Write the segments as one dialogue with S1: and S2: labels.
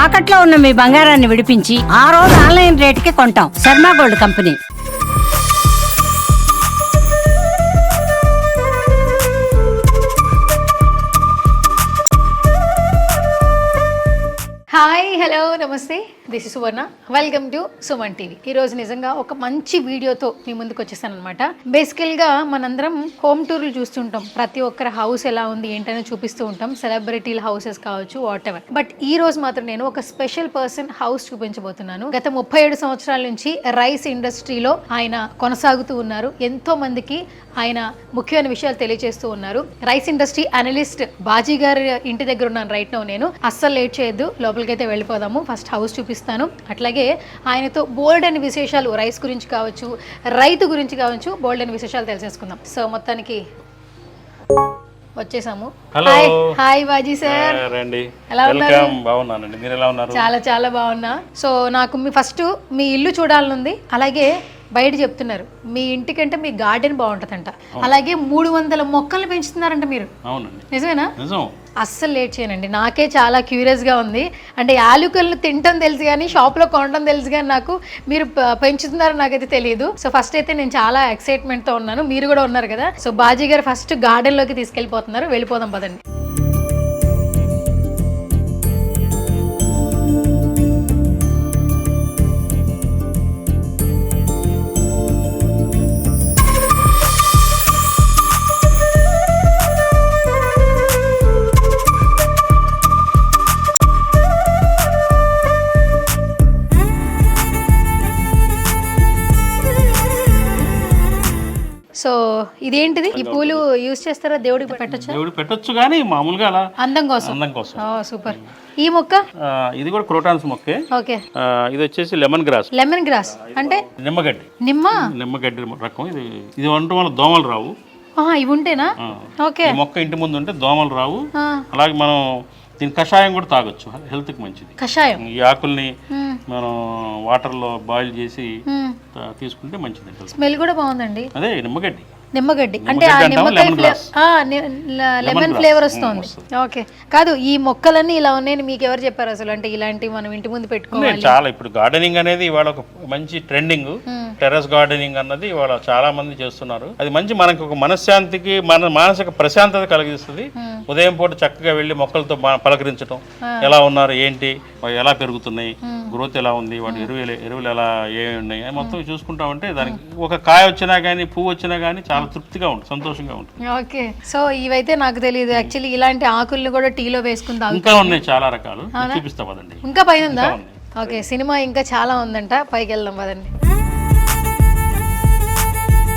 S1: తాకట్లో ఉన్న మీ బంగారాన్ని విడిపించి ఆ రోజు ఆన్లైన్ రేటుకి కొంటాం. Sharma gold company.
S2: Hi, hello, నమస్తే. This is Suvarna. Welcome to Suman TV. ఈరోజు నిజంగా ఒక మంచి వీడియోతో మీ ముందుకు వచ్చేసాను అనమాట. బేసికల్గా మనందరం హోమ్ టూర్లు చూస్తుంటాం. ప్రతి ఒక్కరి హౌస్ ఎలా ఉంది ఏంటనే చూపిస్తూ ఉంటాం. సెలబ్రిటీల హౌసెస్ కావచ్చు, వాట్ ఎవర్. బట్ ఈ రోజు మాత్రం నేను ఒక స్పెషల్ పర్సన్ హౌస్ చూపించబోతున్నాను. గత 37 సంవత్సరాల నుంచి రైస్ ఇండస్ట్రీలో ఆయన కొనసాగుతూ ఉన్నారు. ఎంతో మందికి ఆయన ముఖ్యమైన విషయాలు తెలియజేస్తూ ఉన్నారు. రైస్ ఇండస్ట్రీ అనలిస్ట్ బాజీ గారి ఇంటి దగ్గర ఉన్నాను రైట్ నౌ. నేను అస్సలు లేట్ చేయొద్దు, లోపలికైతే వెళ్ళిపోదాము. ఫస్ట్ హౌస్ చూపిస్తాను. అట్లాగే ఆయనతో బోల్డ్ అని విశేషాలు రైస్ గురించి కావచ్చు, రైతు గురించి కావచ్చు, బోల్డ్ అని విశేషాలు తెలిసేసుకుందాం. సో మొత్తానికి వచ్చేసాము. హాయ్ బాజీ సార్, ఎలా ఉన్నారు?
S3: బాగున్నానండి, మీరు ఎలా ఉన్నారు?
S2: చాలా చాలా బాగున్నా. సో నాకు ఫస్ట్ మీ ఇల్లు చూడాలనుంది. అలాగే బయట చెప్తున్నారు మీ ఇంటికంటే మీ గార్డెన్ బాగుంటుందంట. అలాగే 300 మొక్కలు పెంచుతున్నారంట మీరు.
S3: అవునండి,
S2: నిజమేనా?
S3: నిజం.
S2: అస్సలు లేట్ చేయనండి, నాకే చాలా క్యూరియస్గా ఉంది. అంటే యాలుకలను తినటం తెలుసు కానీ షాప్లో కొనడం తెలుసు కానీ నాకు మీరు పెంచుతున్నారని నాకైతే తెలియదు. సో ఫస్ట్ అయితే నేను చాలా ఎక్సైట్మెంట్తో ఉన్నాను, మీరు కూడా ఉన్నారు కదా. సో బాజీ గారు ఫస్ట్ గార్డెన్లోకి తీసుకెళ్ళిపోతున్నారు. వెళ్ళిపోదాం పదండి. సో ఇదేంటిది? ఈ పూలు యూజ్ చేస్తారా? దేవుడికి పెట్టొచ్చా?
S3: దేవుడికి పెట్టొచ్చు కానీ మామూలుగా అలా
S2: అందం కోసం.
S3: అందం కోసం.
S2: సూపర్. ఈ మొక్క
S3: ఇది కూడా క్రోటాన్స్ మొక్కే.
S2: ఓకే.
S3: ఇది వచ్చేసి లెమన్ గ్రాస్.
S2: లెమన్ గ్రాస్ అంటే
S3: నిమ్మగడ్డి. నిమ్మగడ్డి రకం. ఇది ఉండటం వల్ల దోమలు రావు.
S2: ఇవి ఉంటేనా? ఓకే.
S3: ఈ మొక్క ఇంటి ముందు ఉంటే దోమలు రావు. అలాగే మనం దీని కషాయం కూడా తాగొచ్చు, హెల్త్ కి మంచిది.
S2: కషాయం
S3: ఈ ఆకుల్ని మనం వాటర్ లో బాయిల్ చేసి తీసుకుంటే మంచిది.
S2: స్మెల్ కూడా బాగుందండి.
S3: అదే నిమ్మగడ్డి.
S2: నిమ్మగడ్డి అంటే ఆ నిమ్మకాయ లెమన్ ఫ్లేవర్ వస్తుంది. ఓకే. కాదు, ఈ మొక్కలన్నీ ఇలా ఉన్నాయని మీకు ఎవరు చెప్పారు అసలు? అంటే ఇలాంటివి మనం ఇంటి ముందు పెట్టుకోవాలి.
S3: చాలా ఇప్పుడు గార్డెనింగ్ అనేది ఇవాళ ఒక మంచి ట్రెండింగ్. టెర్రస్ గార్డెనింగ్ అన్నది ఇవాళ చాలా మంది చేస్తున్నారు. అది మంచి మనకి ఒక మనశ్శాంతికి, మన మానసిక ప్రశాంతత కలిగిస్తుంది. ఉదయం పూట చక్కగా వెళ్ళి మొక్కలతో పలకరించడం, ఎలా ఉన్నారు, ఏంటి, ఎలా పెరుగుతున్నాయి, గ్రోత్ ఎలా ఉంది, వాటి ఎరువులు ఎలా ఏమి ఉన్నాయి మొత్తం చూసుకుంటా ఉంటే దానికి ఒక కాయ వచ్చినా కానీ పువ్వు వచ్చినా కానీ చాలా తృప్తిగా ఉంటుంది, సంతోషంగా ఉంటుంది.
S2: ఓకే. సో ఇవైతే నాకు తెలియదు యాక్చువల్లీ. ఇలాంటి ఆకుల్ని కూడా టీలో వేసుకుందాం.
S3: ఇంకా ఉన్నాయి చాలా రకాలు, చూపిస్తా పదండి.
S2: ఇంకా పైన ఉందా? ఓకే. సినిమా ఇంకా చాలా ఉందంట, పైకి వెళ్దాం పదండి.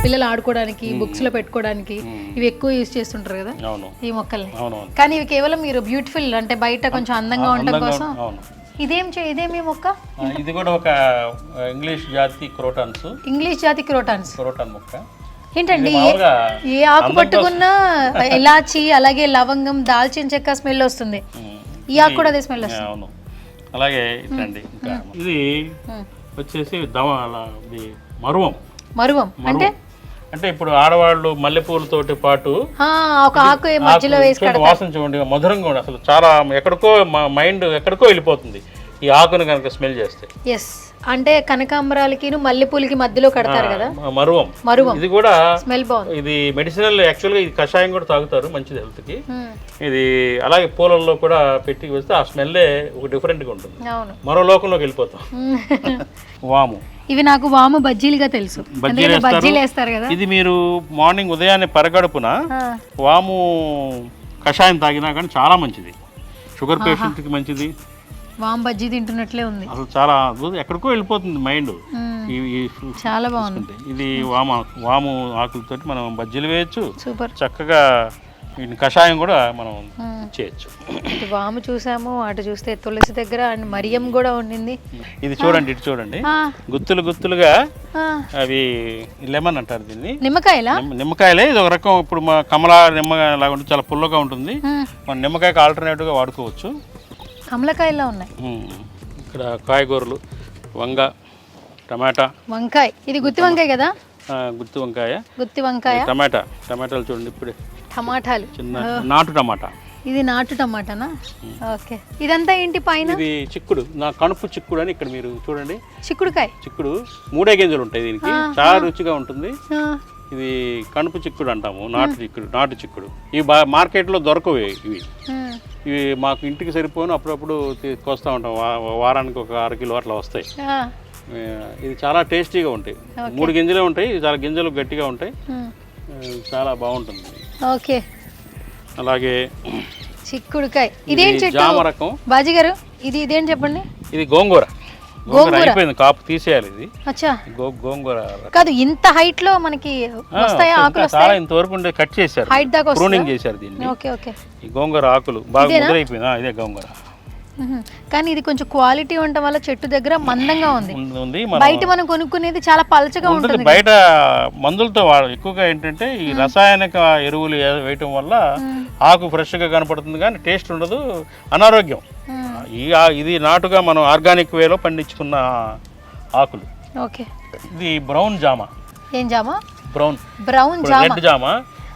S2: పిల్లలు ఆడుకోవడానికి, బుక్స్ లో పెట్టుకోవడానికి ఇవి ఎక్కువ యూజ్ చేస్తుంటారు కదా ఈ మొక్కల్ని. కానీ ఇవి కేవలం మీరు బ్యూటిఫుల్ అంటే బయట కొంచెం అందంగా ఉండడం కోసం. ఇదేమి మొక్క?
S3: ఇది కూడా ఒక ఇంగ్లీష్ జాతి క్రోటాన్స్.
S2: ఇంగ్లీష్ జాతి క్రోటాన్స్.
S3: క్రోటాన్ మొక్క.
S2: ఏంటండి, ఏ ఆకు పట్టుకున్నా ఇలాచి, అలాగే లవంగం, దాల్చిన చెక్క స్మెల్ వస్తుంది. ఈ ఆకు కూడా అదే స్మెల్ వస్తుంది.
S3: అవును. అలాగే ఇట్లండి. ఇది వచ్చేసి మరువం.
S2: మరువం
S3: అంటే ఇప్పుడు ఆడవాళ్ళు మల్లెపూలతోటి పాటు
S2: ఒక ఆకు మధ్యలో వేసి
S3: వాసన చూడండి, మధురంగా కూడా అసలు చాలా ఎక్కడికో మైండ్ ఎక్కడికో వెళ్ళిపోతుంది ఈ ఆకును కనుక స్మెల్ చేస్తే.
S2: ఎస్, అంటే కనకాంబరాలకి మల్లెపూలకి మధ్యలో కడతారు కదా మరువం.
S3: ఇది కూడా
S2: స్మెల్ బాగుంది.
S3: ఇది మెడిసినల్, యాక్చువల్ గా ఇది కషాయం కూడా తాగుతారు, మంచిది హెల్త్ కి. ఇది అలాగే పూలల్లో కూడా పెట్టి వేస్తే ఆ స్మెల్ ఒక డిఫరెంట్ గా ఉంటుంది. మరో లోకంలోకి వెళ్ళిపోతాం. వాము.
S2: ఇవి నాకు వాము బజ్జీలుగా తెలుసు. బజ్జీలు వేస్తారు కదా.
S3: ఇది మీరు మార్నింగ్ ఉదయాన్నే పరగడుపున వాము కషాయం తాగినా కానీ చాలా మంచిది. షుగర్ పేషెంట్ కి మంచిది.
S2: వాము బజ్జీ తింటున్నట్లే ఉంది.
S3: అసలు చాలా ఎక్కడికో వెళ్ళిపోతుంది మైండ్.
S2: చాలా బాగుంది.
S3: ఇది వాము ఆకులతోటి మనం బజ్జీలు వేయచ్చు.
S2: సూపర్.
S3: చక్కగా కషాయం కూడా మనం చేయొచ్చు.
S2: వాము చూసాము, అటు చూస్తే తులసి దగ్గర అండ్ మరియం కూడా ఉండింది.
S3: ఇది చూడండి, ఇటు చూడండి, గుత్తులు గుత్తులుగా అవి లెమన్ అంటారు దీన్ని. నిమ్మకాయలే. ఇది ఒక రకం. ఇప్పుడు మా కమలా నిమ్మకాయ లాగా ఉంటుంది, చాలా పుల్లగా ఉంటుంది. మనం నిమ్మకాయకి ఆల్టర్నేటివ్ గా వాడుకోవచ్చు.
S2: కమలకాయలా ఉన్నాయి.
S3: ఇక్కడ కాయగూరలు, వంగ, టమాటా,
S2: వంకాయ. ఇది గుత్తి వంకాయ కదా?
S3: గుత్తి వంకాయ.
S2: టమాటాలు
S3: టమాటాలు చూడండి, ఇప్పుడే
S2: టమాటాలు,
S3: చిన్న నాటు టమాటా.
S2: ఇది నాటు టమాటానా? ఓకే. ఇదంతా ఏంటి పైన?
S3: ఇది చిక్కుడు, నా కణుపు చిక్కుడు అని ఇక్కడ మీరు చూడండి.
S2: చిక్కుడుకాయ.
S3: చిక్కుడు 3 గింజలు ఉంటాయి దీనికి, చాలా రుచిగా ఉంటుంది.
S2: ఆ,
S3: ఇది కణుపు చిక్కుడు అంటాము, నాటు చిక్కుడు. ఇవి మార్కెట్లో దొరకవు ఇవి.
S2: ఉమ్,
S3: ఇవి మాకు ఇంటికి సరిపోను, అప్పుడప్పుడు తీసుకొస్తూ ఉంటాం. వారానికి ఒక 6 కిలో అట్లా వస్తాయి.
S2: ఆ,
S3: ఇది చాలా టేస్టీగా ఉంటాయి. 3 గింజలే ఉంటాయి, ఇది చాలా గింజలు గట్టిగా ఉంటాయి,
S2: ఉమ్,
S3: చాలా బాగుంటుంది.
S2: ఓకే.
S3: అలాగే
S2: చిక్కుడుకాయ. ఇదేం చెట్టు
S3: జామ రకం
S2: బాజీ గారు? ఇదేం చెప్పండి?
S3: ఇది గోంగూర. అయిపోయింది, కాపు తీసేయాలి. ఇది
S2: అచ్చా,
S3: గోంగూర
S2: కాదు ఇంత హైట్ లో మనకి వస్తాయా ఆకులు?
S3: చాలా ఇంతవరకు ఉండే కట్ చేశారు,
S2: హైట్ దాకా
S3: ప్రూనింగ్ చేశారు దీన్ని.
S2: Okay okay.
S3: ఈ గోంగూర ఆకులు బాగా ముద్రైపోయింది. ఇదే గోంగూర.
S2: కానీ ఇది కొంచెం క్వాలిటీ ఉండటం వల్ల చెట్టు దగ్గర మందంగా ఉంది.
S3: ఉంది.
S2: బయట మనం కొనుక్కునేది చాలా పలచగా ఉంటుంది.
S3: బయట మందులతో ఎక్కువగా ఏంటంటే ఈ రసాయనిక ఎరువులు వేయటం వల్ల ఆకు ఫ్రెష్ గా కనపడుతుంది, కానీ టేస్ట్ ఉండదు, అనారోగ్యం. ఇది నాటుగా మనం ఆర్గానిక్ వేలో పండించుకున్న ఆకులు.
S2: ఓకే.
S3: ఇది బ్రౌన్ జామ.
S2: ఏం జామ?
S3: బ్రౌన్
S2: జామ.
S3: రెడ్ జామ.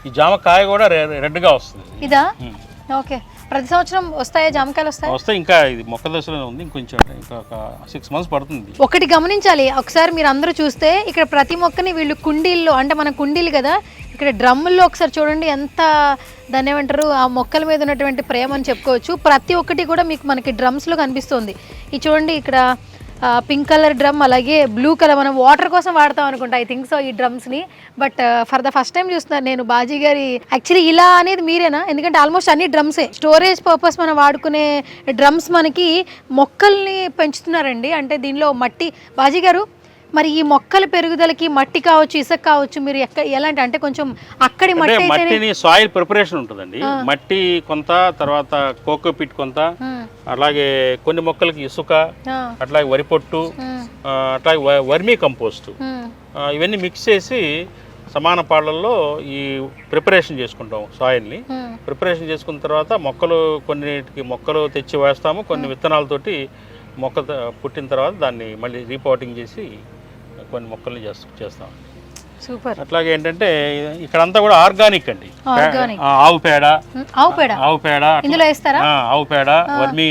S3: ఈ జామ కాయ కూడా రెడ్ గా వస్తుంది.
S2: ఇదా? ఓకే. ప్రతి సంవత్సరం వస్తాయా జామకాయలు?
S3: వస్తాయి. ఇంకా ఇది మొక్క దశలోనే ఉంది, ఇంకొంచెం ఇంకా 6 months పడుతుంది.
S2: ఒకటి గమనించాలి, ఒకసారి మీరు అందరూ చూస్తే ఇక్కడ ప్రతి మొక్కని వీళ్ళు కుండీల్లో, అంటే మన కుండీలు కదా, ఇక్కడ డ్రమ్ముల్లో ఒకసారి చూడండి ఎంత దాన్ని ఏమంటారు, ఆ మొక్కల మీద ఉన్నటువంటి ప్రేమ అని చెప్పుకోవచ్చు. ప్రతి ఒక్కటి కూడా మీకు మనకి డ్రమ్స్లో కనిపిస్తుంది. ఇది చూడండి, ఇక్కడ పింక్ కలర్ డ్రమ్, అలాగే బ్లూ కలర్, మనం వాటర్ కోసం వాడతాం అనుకుంటా, ఐ థింక్ సో ఈ డ్రమ్స్ని. But for the first time చూస్తున్నాను నేను బాజీ గారి. యాక్చువల్లీ ఇలా అనేది మీరేనా? ఎందుకంటే ఆల్మోస్ట్ అన్ని డ్రమ్సే, స్టోరేజ్ పర్పస్ మనం వాడుకునే డ్రమ్స్ మనకి మొక్కల్ని పెంచుతున్నారండి. అంటే దీనిలో మట్టి. బాజీ గారు, మరి ఈ మొక్కల పెరుగుదలకి మట్టి కావచ్చు, ఇసుక కావచ్చు, మీరు ఎలాంటి, అంటే కొంచెం అక్కడి
S3: మట్టిని సాయిల్ ప్రిపరేషన్ ఉంటుందండి. మట్టి కొంత, తర్వాత కోకోపిట్ కొంత, అలాగే కొన్ని మొక్కలకి ఇసుక, అట్లాగే వరి పొట్టు, అట్లాగే వర్మీ కంపోస్ట్, ఇవన్నీ మిక్స్ చేసి సమాన పాళ్ళల్లో ఈ ప్రిపరేషన్ చేసుకుంటాం. సాయిల్ని ప్రిపరేషన్ చేసుకున్న తర్వాత మొక్కలు తెచ్చి వేస్తాము. కొన్ని విత్తనాలతోటి మొక్క పుట్టిన తర్వాత దాన్ని మళ్ళీ రీపాటింగ్ చేసి కొన్ని మొక్కల్ని చేస్తాం.
S2: సూపర్.
S3: అట్లాగే ఏంటంటే ఇక్కడంతా కూడా ఆర్గానిక్ అండి. ఆవు పేడ, ఆవు పేడ, వర్మీ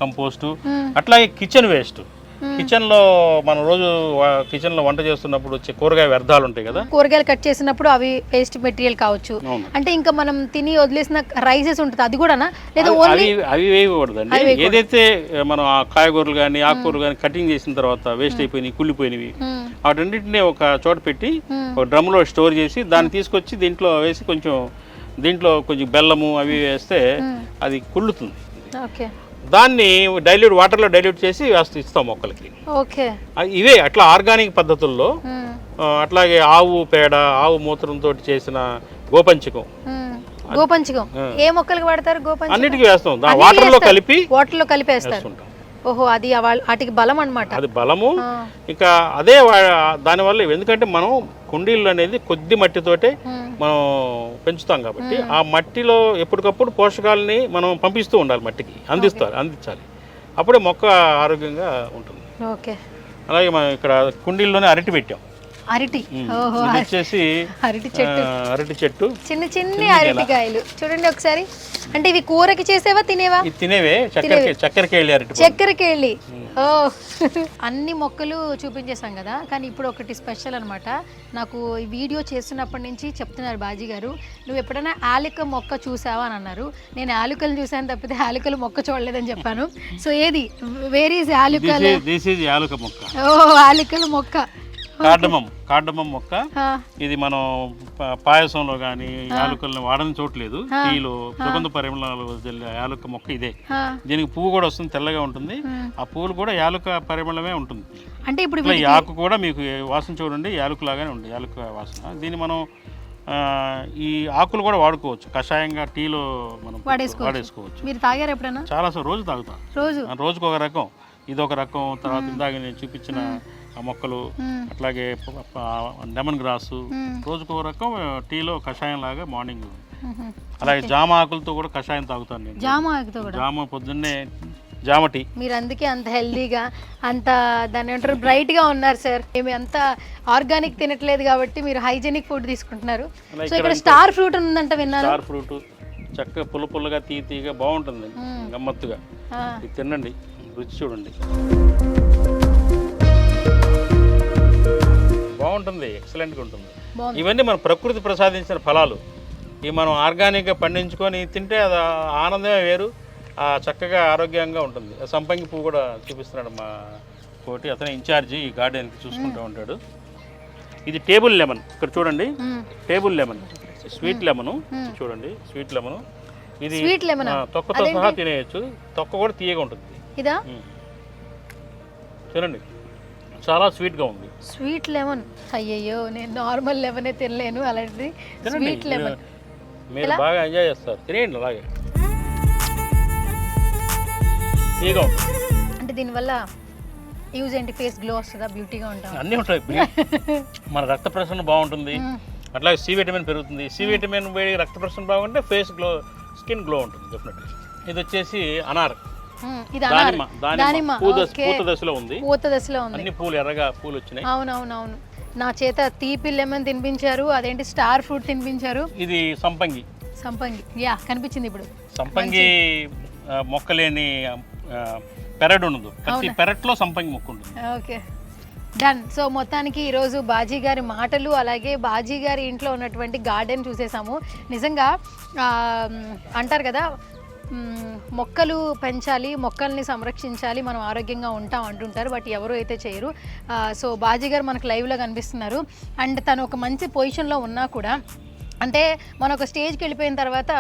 S3: కంపోస్ట్, అట్లాగే కిచెన్ వేస్ట్. కిచెన్ లో మనం రోజు కిచెన్ లో వంట చేస్తున్నప్పుడు వచ్చే కూరగాయ వ్యర్థాలు ఉంటాయి కదా,
S2: కూరగాయలు కట్ చేసినప్పుడు అవి వేస్ట్ మెటీరియల్ కావచ్చు. అంటే ఇంకా మనం తిని వదిలేసిన రైసెస్ ఉంటుంది, అది కూడానా? లేదా
S3: అవి వేయకూడదండి. ఏదైతే మనం ఆ కాయగూరలు కానీ ఆకుకూరలు కానీ కటింగ్ చేసిన తర్వాత వేస్ట్ అయిపోయినాయి, కుళ్ళిపోయినవి, వాటన్నిటిని ఒక చోట పెట్టి ఒక డ్రమ్ లో స్టోర్ చేసి దాన్ని తీసుకొచ్చి దీంట్లో వేసి దీంట్లో కొంచెం బెల్లము అవి వేస్తే అది కుళ్ళుతుంది. దాన్ని వాటర్లో డైల్యూట్ చేసి ఇస్తాం మొక్కలకి. ఇవే అట్లా ఆర్గానిక్ పద్ధతుల్లో. అట్లాగే ఆవు పేడ, ఆవు మూత్రంతో చేసిన గోపంచకం.
S2: ఏ మొక్కలకు వాడతారు? గోపంచకం
S3: అన్నిటికీ వేస్తాం, వాటర్ లో కలిపేస్తాం.
S2: ఓహో, అది వాటికి బలం అన్నమాట.
S3: అది బలము. ఇంకా అదే దానివల్ల, ఎందుకంటే మనం కుండీలు అనేది కొద్ది మట్టితోటే మనం పెంచుతాం కాబట్టి ఆ మట్టిలో ఎప్పటికప్పుడు పోషకాలని మనం పంపిస్తూ ఉండాలి, మట్టికి అందించాలి. అప్పుడే మొక్క ఆరోగ్యంగా ఉంటుంది. అలాగే మనం ఇక్కడ కుండీల్లోనే అరటి పెట్టాం.
S2: అరటి
S3: చెట్టు,
S2: చిన్న చిన్న అరటికాయలు చూడండి ఒకసారి. అంటే ఇవి కూరకి చేసేవా, తినేవే? చక్కెరకేళి. ఓ, అన్ని మొక్కలు చూపించేసాం కదా, కానీ ఇప్పుడు ఒకటి స్పెషల్ అనమాట. నాకు ఈ వీడియో చేస్తున్నప్పటి నుంచి చెప్తున్నారు బాజీ గారు, నువ్వు ఎప్పుడైనా యాలక మొక్క చూసావా అని అన్నారు. నేను యాలకలు చూసాను తప్పితే యాలకలు మొక్క చూడలేదని చెప్పాను. సో ఏది, వేర్ ఈజ్ యాలకలు? ఓ, యాలకల మొక్క.
S3: కార్డమం మొక్క. ఇది మనం పాయసంలో కానీ యాలకులను వాడని చూడలేదు. టీలో సుగంధ పరిమళాలు యాలక మొక్క ఇదే. దీనికి పువ్వు కూడా వస్తుంది, తెల్లగా ఉంటుంది. ఆ పువ్వులు కూడా యాలక పరిమళమే ఉంటుంది.
S2: అంటే ఇప్పుడు
S3: ఈ ఆకు కూడా మీకు వాసన చూడండి, యాలకు లాగానే ఉంది, యాలక వాసన. దీన్ని మనం ఈ ఆకులు కూడా వాడుకోవచ్చు, కషాయంగా టీలో మనం వాడేసుకోవచ్చు.
S2: మీరు తాగారు ఎప్పుడైనా?
S3: చాలా రోజు తాగుతాం. రోజుకు ఒక రకం, ఇదొక రకం. తర్వాత ఇందాక నేను చూపించిన ఆ మొక్కలు, అట్లాగే లెమన్ గ్రాసు, రోజుకో రకం టీలో కషాయం లాగా మార్నింగ్. అలాగే జామ ఆకులతో కూడా కషాయం తాగుతాను నేను. జామ పొద్దున్నే జామ టీ.
S2: మీరు అందుకే అంత హెల్దీగా, అంత దాన్ని ఏమంటారు, బ్రైట్ గా ఉన్నారు సార్. మేము అంత ఆర్గానిక్ తినట్లేదు కాబట్టి మీరు హైజెనిక్ ఫుడ్ తీసుకుంటున్నారు. సో ఇక్కడ స్టార్ ఫ్రూట్ ఉందంట విన్నాను.
S3: స్టార్ ఫ్రూట్ చక్కగా పుల్లగా తీయగా బాగుంటుంది, గమ్మత్తుగా. ఇది తినండి, రుచి చూడండి, బాగుంటుంది, ఎక్సలెంట్గా ఉంటుంది. ఇవన్నీ మన ప్రకృతి ప్రసాదించిన ఫలాలు. ఇవి మనం ఆర్గానిక్గా పండించుకొని తింటే అది ఆనందమే వేరు, చక్కగా ఆరోగ్యంగా ఉంటుంది. సంపంగి పువ్వు కూడా చూపిస్తున్నాడు మా కోటి, అతనే ఇన్ఛార్జి ఈ గార్డెన్కి, చూసుకుంటూ ఉంటాడు. ఇది టేబుల్ లెమన్, ఇక్కడ చూడండి, టేబుల్ లెమన్, స్వీట్ లెమను చూడండి, స్వీట్ లెమను. ఇది తొక్కతో సహా తినేయచ్చు, తొక్క కూడా తీయగా ఉంటుంది.
S2: ఇదా
S3: చూడండి, చాలా స్వీట్గా ఉంది.
S2: స్వీట్ లెమన్, అయ్యయ్యో నేను నార్మల్ లెమనే తినలేను, అలాంటిది స్వీట్ లెమన్.
S3: మీరు బాగా ఎంజాయ్ చేస్తారు, తినేయండి అలాగే, తీయగా ఉంటుంది.
S2: అంటే దీనివల్ల యూజ్ ఏంటి? ఫేస్ గ్లో వస్తుందా, బ్యూటీగా ఉంటాం,
S3: అన్నీ ఉంటాయి. మన రక్త ప్రసరణ బాగుంటుంది, అట్లాగే సి విటమిన్ పెరుగుతుంది. సి విటమిన్ వేడి రక్త ప్రసరణ బాగుంటే ఫేస్ గ్లో, స్కిన్ గ్లో ఉంటుంది డెఫినెట్గా. ఇది వచ్చేసి అనార్, పూత దశలో ఉంది, అన్ని పూలు ఎర్రగా పూలు వచ్చినాయి.
S2: అవునవునవును, నా చేత తీపి లెమన్ తినిపించారు, అదేంటి స్టార్ ఫ్రూట్ తినిపించారు.
S3: ఇది సంపంగి,
S2: యా కనిపించింది ఇప్పుడు.
S3: సంపంగి మొక్క లేని పెరడు ఉండదు, ప్రతి పెరట్లో సంపంగి మొక్క ఉంటుంది.
S2: Okay, done. సో మొత్తానికి ఈరోజు బాజీ గారి మాటలు, అలాగే బాజీ గారి ఇంట్లో ఉన్నటువంటి గార్డెన్ చూసేసాము. నిజంగా అంటారు కదా, మొక్కలు పెంచాలి, మొక్కల్ని సంరక్షించాలి, మనం ఆరోగ్యంగా ఉంటాం అంటుంటారు, బట్ ఎవరు అయితే చేయరు. సో బాజీ గారు మనకు లైవ్లో కనిపిస్తున్నారు. అండ్ తను ఒక మంచి పొజిషన్లో ఉన్నా కూడా, అంటే మనం ఒక స్టేజ్కి వెళ్ళిపోయిన తర్వాత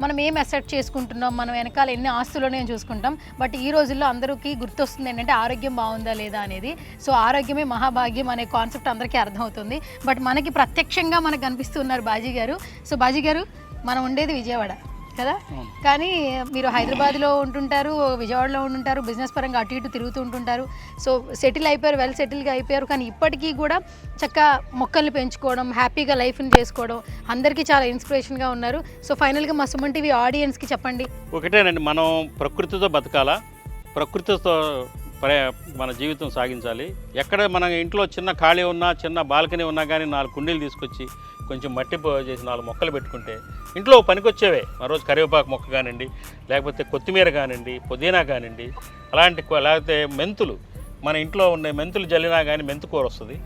S2: మనం ఏం అసెప్ట్ చేసుకుంటున్నాం, మనం వెనకాల ఎన్ని ఆస్తులోనే చూసుకుంటాం, బట్ ఈ రోజుల్లో అందరికీ గుర్తొస్తుంది ఏంటంటే ఆరోగ్యం బాగుందా లేదా అనేది. సో ఆరోగ్యమే మహాభాగ్యం అనే కాన్సెప్ట్ అందరికీ అర్థమవుతుంది, బట్ మనకి ప్రత్యక్షంగా మనకు కనిపిస్తున్నారు బాజీ గారు. సో బాజీ గారు, మనం ఉండేది విజయవాడ కదా, కానీ మీరు హైదరాబాద్లో ఉంటుంటారు, విజయవాడలో ఉంటుంటారు, బిజినెస్ పరంగా అటు ఇటు తిరుగుతూ ఉంటుంటారు. సో సెటిల్ అయిపోయారు, వెల్ సెటిల్గా అయిపోయారు, కానీ ఇప్పటికీ కూడా చక్కగా మొక్కల్ని పెంచుకోవడం, హ్యాపీగా లైఫ్ని చేసుకోవడం, అందరికీ చాలా ఇన్స్పిరేషన్గా ఉన్నారు. సో ఫైనల్గా మా సుమన్ టీవీ ఆడియన్స్కి చెప్పండి.
S3: ఒకటేనండి, మనం ప్రకృతితో బతకాలా, ప్రకృతితో మన జీవితం సాగించాలి. ఎక్కడ మన ఇంట్లో చిన్న ఖాళీ ఉన్నా, చిన్న బాల్కనీ ఉన్నా కానీ 4 కుండీలు తీసుకొచ్చి కొంచెం మట్టి చేసి 4 మొక్కలు పెట్టుకుంటే ఇంట్లో పనికొచ్చేవే. మరోజు కరివేపాకు మొక్క కానివ్వండి, లేకపోతే కొత్తిమీర కానివ్వండి, పుదీనా కానివ్వండి, లేకపోతే మెంతులు, మన ఇంట్లో ఉండే మెంతులు జల్లినా కానీ మెంతు కూర వస్తుంది.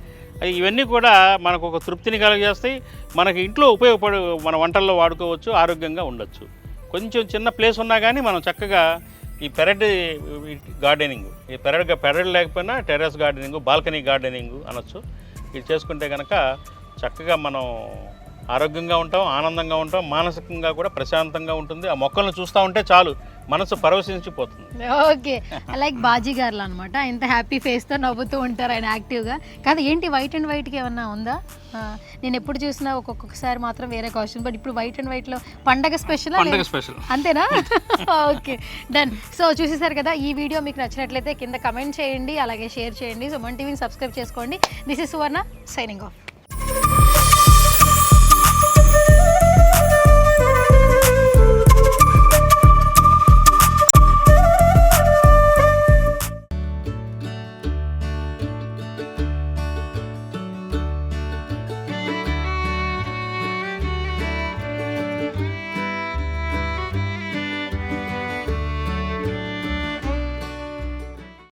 S3: ఇవన్నీ కూడా మనకు ఒక తృప్తిని కలిగజేస్తాయి, మనకి ఇంట్లో ఉపయోగపడే, మన వంటల్లో వాడుకోవచ్చు, ఆరోగ్యంగా ఉండొచ్చు. కొంచెం చిన్న ప్లేస్ ఉన్నా కానీ మనం చక్కగా ఈ పెరడ్ గార్డెనింగ్, ఈ పెరడ్ లేకపోయినా టెర్రస్ గార్డెనింగ్, బాల్కనీ గార్డెనింగ్ అనొచ్చు. ఇది చేసుకుంటే కనుక చక్కగా మనం ఆరోగ్యంగా ఉంటాం, ఆనందంగా ఉంటాం, మానసికంగా కూడా ప్రశాంతంగా ఉంటుంది. ఆ మొక్కలను చూస్తూ ఉంటే చాలు, మనసు పరవశించిపోతుంది.
S2: ఓకే, లైక్ బాజీ గారులు అనమాట, ఇంత హ్యాపీ ఫేస్తో నవ్వుతూ ఉంటారు ఆయన యాక్టివ్గా. కాదు ఏంటి వైట్ అండ్ వైట్కి ఏమన్నా ఉందా? నేను ఎప్పుడు చూసినా ఒక్కొక్కసారి మాత్రం వేరే కాస్ట్యూమ్, బట్ ఇప్పుడు వైట్ అండ్ వైట్లో పండగ స్పెషల్ అంతేనా? Okay, done. సో చూసేసారు కదా, ఈ వీడియో మీకు నచ్చినట్లయితే కింద కమెంట్ చేయండి, అలాగే షేర్ చేయండి. సుమన్ టీవీని సబ్స్క్రైబ్ చేసుకోండి. This is Suvarna signing off.